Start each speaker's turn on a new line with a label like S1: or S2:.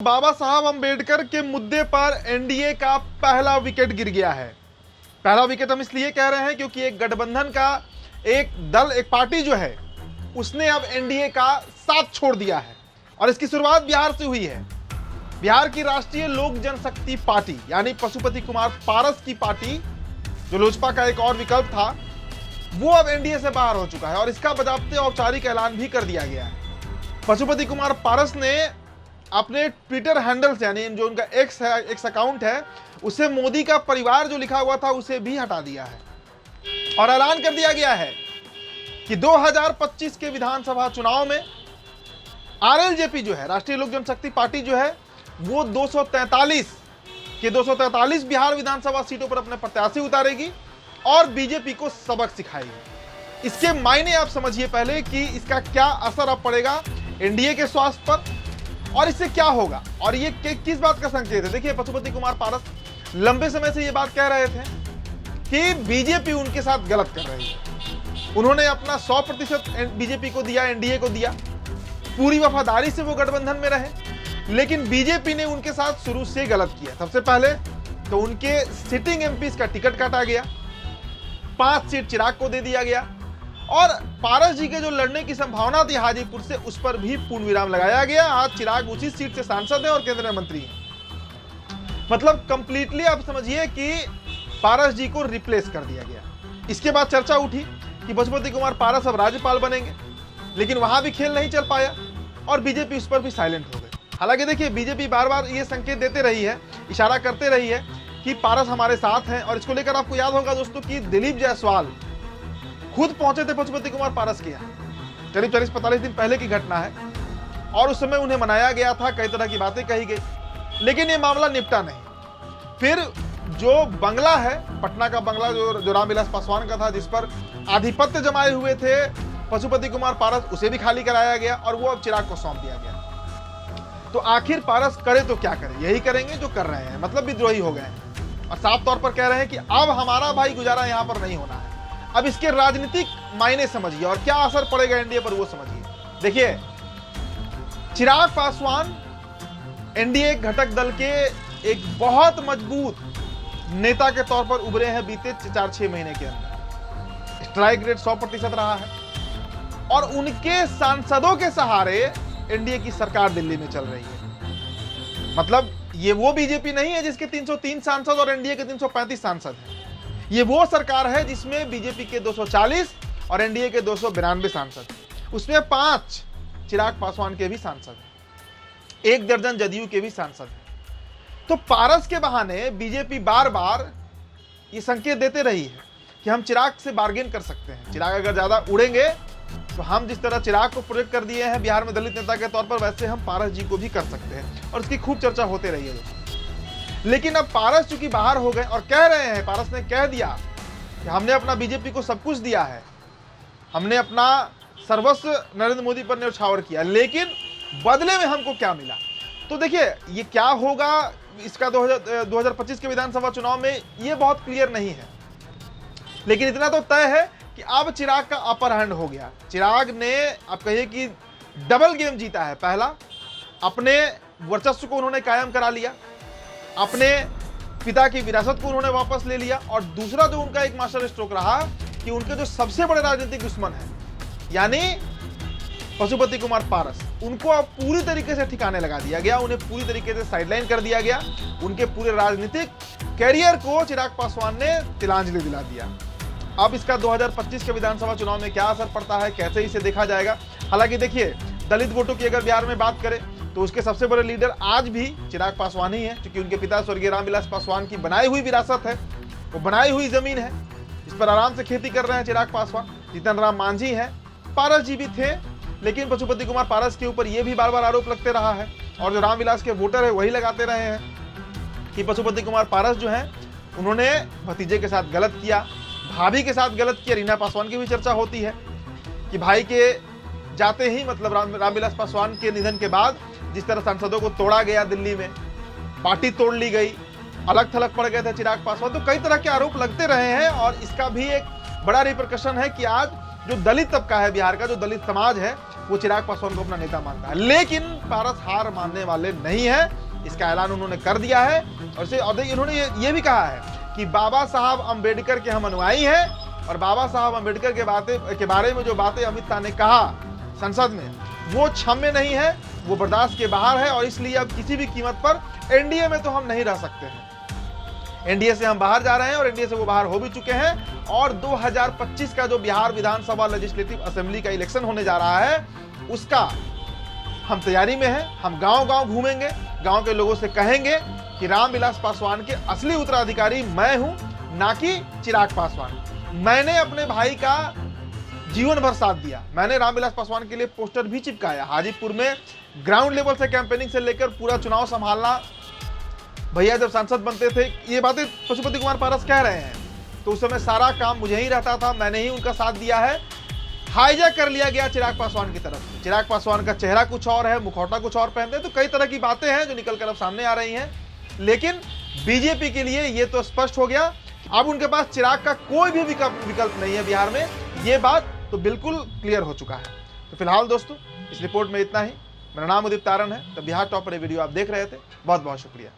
S1: बाबा साहब अम्बेडकर के मुद्दे पर एनडीए का पहला विकेट गिर गया है। पहला विकेट हम इसलिए कह रहे हैं क्योंकि एक गठबंधन का एक दल, एक पार्टी जो है, उसने अब एनडीए का साथ छोड़ दिया है और इसकी शुरुआत बिहार से हुई है। बिहार की राष्ट्रीय लोक जनशक्ति पार्टी यानी पशुपति कुमार पारस की पार्टी, जो लोजपा का एक और विकल्प था, वो अब एनडीए से बाहर हो चुका है और इसका बजाते औपचारिक ऐलान भी कर दिया गया है। पशुपति कुमार पारस ने अपने ट्विटर हैंडल से, यानी जो उनका एक्स अकाउंट है, उसे मोदी का परिवार जो लिखा हुआ था उसे भी हटा दिया है और ऐलान कर दिया गया है कि 2025 के विधानसभा चुनाव में आरएलजेपी जो है, राष्ट्रीय लोक जनशक्ति पार्टी जो है, वो 243 बिहार विधानसभा सीटों पर अपने प्रत्याशी उतारेगी और बीजेपी को सबक सिखाएगी। इसके मायने आप समझिए पहले कि इसका क्या असर अब पड़ेगा एनडीए के स्वास्थ्य पर और इससे क्या होगा और ये किस बात का संकेत है। देखिए, पशुपति कुमार पारस लंबे समय से ये बात कह रहे थे कि बीजेपी उनके साथ गलत कर रही है। उन्होंने अपना 100% बीजेपी को दिया, एनडीए को दिया, पूरी वफादारी से वो गठबंधन में रहे, लेकिन बीजेपी ने उनके साथ शुरू से गलत किया। सबसे पहले तो उनके सिटिंग एमपीज का टिकट काटा गया, 5 सीट चिराग को दे दिया गया और पारस जी के जो लड़ने की संभावना थी हाजीपुर से, उस पर भी पूर्ण विराम लगाया गया। आज चिराग उसी सीट से सांसद हैं और केंद्रीय मंत्री हैं। मतलब कंप्लीटली आप समझिए कि पारस जी को रिप्लेस कर दिया गया। इसके बाद चर्चा उठी कि पशुपति कुमार पारस अब राज्यपाल बनेंगे, लेकिन वहां भी खेल नहीं चल पाया और बीजेपी उस पर भी साइलेंट हो गई। हालांकि देखिए, बीजेपी बार बार ये संकेत देते रही है, इशारा करते रही है कि पारस हमारे साथ हैं और इसको लेकर आपको याद होगा दोस्तों कि दिलीप जायसवाल खुद पहुंचे थे पशुपति कुमार पारस के यहाँ। करीब 40-45 दिन पहले की घटना है और उस समय उन्हें मनाया गया था, कई तरह की बातें कही गई, लेकिन ये मामला निपटा नहीं। फिर जो बंगला है, पटना का बंगला जो रामविलास पासवान का था, जिस पर आधिपत्य जमाए हुए थे पशुपति कुमार पारस, उसे भी खाली कराया गया और वो अब चिराग को सौंप दिया गया। तो आखिर पारस करे तो क्या करे? यही करेंगे जो कर रहे हैं, मतलब विद्रोही हो गए हैं और साफ तौर पर कह रहे हैं कि अब हमारा भाई गुजारा यहाँ पर नहीं होना है। अब इसके राजनीतिक मायने समझिए और क्या असर पड़ेगा एनडीए पर, वो समझिए। देखिए, चिराग पासवान एनडीए घटक दल के एक बहुत मजबूत नेता के तौर पर उभरे हैं बीते 4-6 महीने के अंदर। स्ट्राइक रेट 100% रहा है और उनके सांसदों के सहारे एनडीए की सरकार दिल्ली में चल रही है। मतलब ये वो बीजेपी नहीं है जिसके 303 सांसद और एनडीए के 335 सांसद हैं। ये वो सरकार है जिसमें बीजेपी के 240 और एनडीए के 292 सांसद, उसमें 5 चिराग पासवान के भी सांसद हैं, 1 दर्जन जदयू के भी सांसद हैं। तो पारस के बहाने बीजेपी बार बार ये संकेत देते रही है कि हम चिराग से बार्गेन कर सकते हैं। चिराग अगर ज्यादा उड़ेंगे तो हम जिस तरह चिराग को प्रोजेक्ट कर दिए हैं बिहार में दलित नेता के तौर पर, वैसे हम पारस जी को भी कर सकते हैं और इसकी खूब चर्चा होते रही है। लेकिन अब पारस चूंकि बाहर हो गए और कह रहे हैं, पारस ने कह दिया कि हमने अपना बीजेपी को सब कुछ दिया है, हमने अपना सर्वस्व नरेंद्र मोदी पर न्यौछावर किया, लेकिन बदले में हमको क्या मिला। तो देखिए, ये क्या होगा इसका 2025 के विधानसभा चुनाव में ये बहुत क्लियर नहीं है, लेकिन इतना तो तय है कि अब चिराग का अपर हैंड हो गया। चिराग ने, आप कहिए कि डबल गेम जीता है। पहला, अपने वर्चस्व को उन्होंने कायम करा लिया, अपने पिता की विरासत को उन्होंने वापस ले लिया, और दूसरा जो उनका एक मास्टर स्ट्रोक रहा कि उनके जो सबसे बड़े राजनीतिक दुश्मन है यानी पशुपति कुमार पारस, उनको अब पूरी तरीके से ठिकाने लगा दिया गया, उन्हें पूरी तरीके से साइडलाइन कर दिया गया। उनके पूरे राजनीतिक कैरियर को चिराग पासवान ने तिलांजलि दिला दिया। अब इसका 2025 के विधानसभा चुनाव में क्या असर पड़ता है, कैसे इसे देखा जाएगा। हालांकि देखिए, दलित वोटों की अगर बिहार में बात करें तो उसके सबसे बड़े लीडर आज भी चिराग पासवान ही है, क्योंकि उनके पिता स्वर्गीय रामविलास पासवान की बनाई हुई विरासत है, वो बनाई हुई जमीन है, इस पर आराम से खेती कर रहे हैं चिराग पासवान। जीतन राम मांझी हैं, पारस जी भी थे, लेकिन पशुपति कुमार पारस के ऊपर यह भी बार बार आरोप लगते रहा है और जो रामविलास के वोटर है वही लगाते रहे हैं कि पशुपति कुमार पारस जो है, उन्होंने भतीजे के साथ गलत किया, भाभी के साथ गलत किया। रीना पासवान की भी चर्चा होती है कि भाई के जाते ही, मतलब रामविलास पासवान के निधन के बाद जिस तरह सांसदों को तोड़ा गया, दिल्ली में पार्टी तोड़ ली गई, अलग थलग पड़ गए थे चिराग पासवान। तो कई तरह के आरोप लगते रहे हैं और इसका भी एक बड़ा रिपरकशन है कि आज जो दलित तबका है बिहार का, जो दलित समाज है, वो चिराग पासवान को अपना नेता मानता है। लेकिन पारस हार मानने वाले नहीं है, इसका ऐलान उन्होंने कर दिया है। और देखिए इन्होंने ये भी कहा है कि बाबा साहब अंबेडकर के हम अनुयायी हैं और बाबा साहब अंबेडकर के बारे में जो बातें अमित शाह ने कहा संसद में वो क्षम्य नहीं है, वो बर्दाश्त के बाहर है और इसलिए अब किसी भी कीमत पर एनडीए में तो हम नहीं रह सकते हैं। एनडीए से हम बाहर जा रहे हैं और एनडीए से वो बाहर हो भी चुके हैं और 2025 का जो बिहार विधानसभा लेजिस्लेटिव असेंबली का इलेक्शन होने जा रहा है उसका हम तैयारी में हैं। हम गांव-गांव घूमेंगे, गांव के लोगों से कहेंगे कि रामविलास पासवान के असली उत्तराधिकारी मैं हूं, ना कि चिराग पासवान। मैंने अपने भाई का जीवन भर साथ दिया, मैंने रामविलास पासवान के लिए पोस्टर भी चिपकाया। हाजीपुर में ग्राउंड लेवल से कैंपेनिंग से लेकर पूरा चुनाव संभालना, भैया जब सांसद बनते थे, ये बातें पशुपति कुमार पारस कह रहे हैं, तो उस समय सारा काम मुझे ही रहता था, मैंने ही उनका साथ दिया है। हाईजैक कर लिया गया चिराग पासवान की तरफ। चिराग पासवान का चेहरा कुछ और है, मुखौटा कुछ और पहनते हैं, तो कई तरह की बातें हैं जो निकलकर अब सामने आ रही हैं। लेकिन बीजेपी के लिए ये तो स्पष्ट हो गया, अब उनके पास चिराग का कोई भी विकल्प नहीं है बिहार में, ये बात तो बिल्कुल क्लियर हो चुका है। तो फिलहाल दोस्तों इस रिपोर्ट में इतना ही। मेरा नाम उदित तारण है, तो बिहार टॉप पर वीडियो आप देख रहे थे, बहुत बहुत शुक्रिया।